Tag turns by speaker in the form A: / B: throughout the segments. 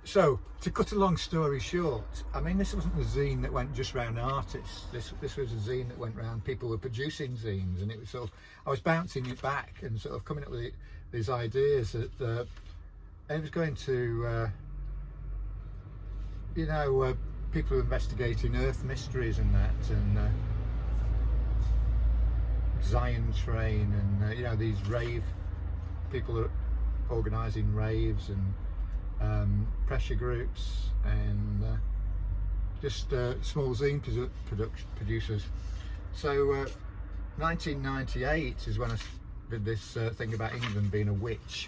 A: So, to cut a long story short, I mean, this wasn't a zine that went just round artists. This was a zine that went round. People were producing zines, and it was sort of, I was bouncing it back and sort of coming up with these ideas that it was going to, you know, people who are investigating Earth mysteries and that, and Zion Train, and you know, these rave people are organising raves, and pressure groups, and just small zine producers. So 1998 is when I did this thing about England being a witch.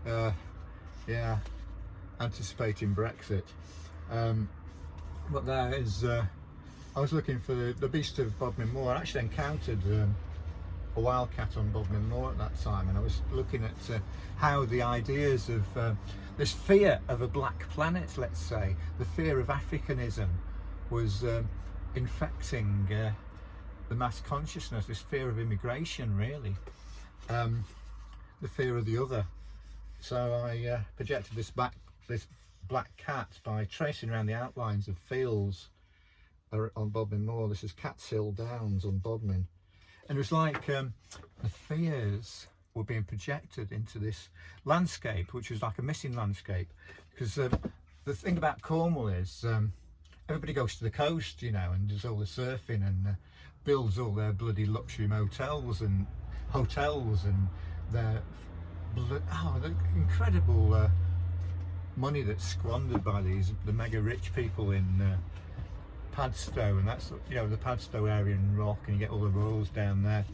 A: Yeah, anticipating Brexit. But there is, I was looking for the beast of Bodmin Moor. I actually encountered a wildcat on Bodmin Moor at that time, and I was looking at how the ideas of this fear of a black planet, let's say, the fear of Africanism, was infecting the mass consciousness. This fear of immigration, really, the fear of the other. So I projected this black cat by tracing around the outlines of fields on Bodmin Moor. This is Cat's Hill Downs on Bodmin. And it was like the fears were being projected into this landscape, which was like a missing landscape. Because the thing about Cornwall is everybody goes to the coast, you know, and does all the surfing, and builds all their bloody luxury motels and hotels, and their the incredible money that's squandered by the mega rich people in Padstow, and that's, you know, the Padstow area in Rock, and you get all the royals down there.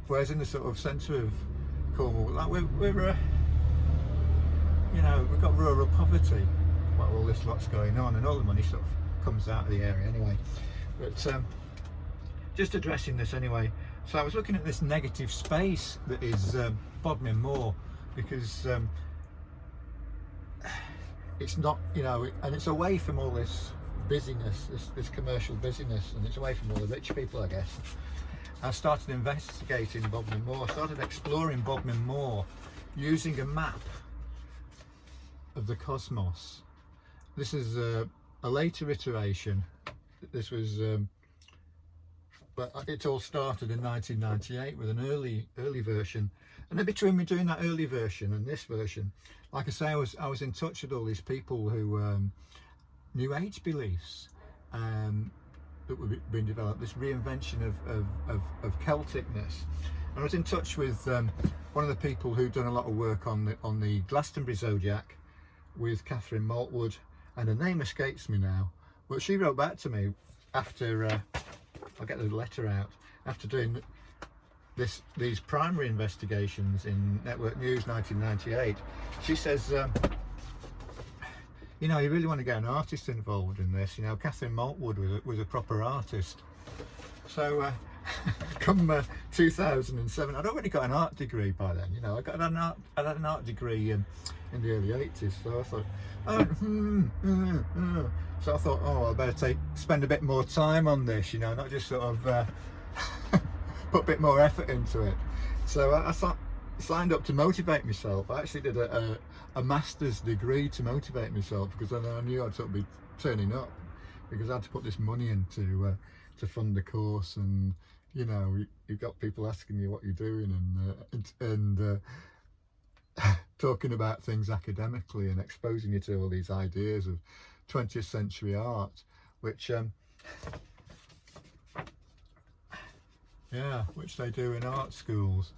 A: Whereas in the sort of centre of Cornwall, like we're you know, we've got rural poverty while all this lot's going on, and all the money sort of comes out of the area anyway. But just addressing this anyway. So I was looking at this negative space that is Bodmin Moor, because it's not, you know, and it's away from all this busyness, this commercial busyness, and it's away from all the rich people, I guess. I started investigating Bodmin Moor, started exploring Bodmin Moor using a map of the cosmos. This is a later iteration. This was, but it all started in 1998 with an early version. And then between me doing that early version and this version, like I say, I was in touch with all these people who New Age beliefs that were being developed, this reinvention of Celticness. And I was in touch with one of the people who'd done a lot of work on the Glastonbury Zodiac with Catherine Maltwood, and her name escapes me now, but she wrote back to me after I'll get the letter out, after doing these primary investigations in Network News 1998. She says, you know, you really want to get an artist involved in this. You know, Catherine Maltwood was a proper artist. So come 2007, I'd already got an art degree by then. You know, I had an art degree in the early 80s. So I thought, so I thought, oh, I better spend a bit more time on this. You know, not just sort of put a bit more effort into it. So I signed up to motivate myself. I actually did a master's degree to motivate myself, because I knew I'd sort of be turning up, because I had to put this money into to fund the course. And you know, you've got people asking you what you're doing, and talking about things academically, and exposing you to all these ideas of 20th century art, which yeah, which they do in art schools.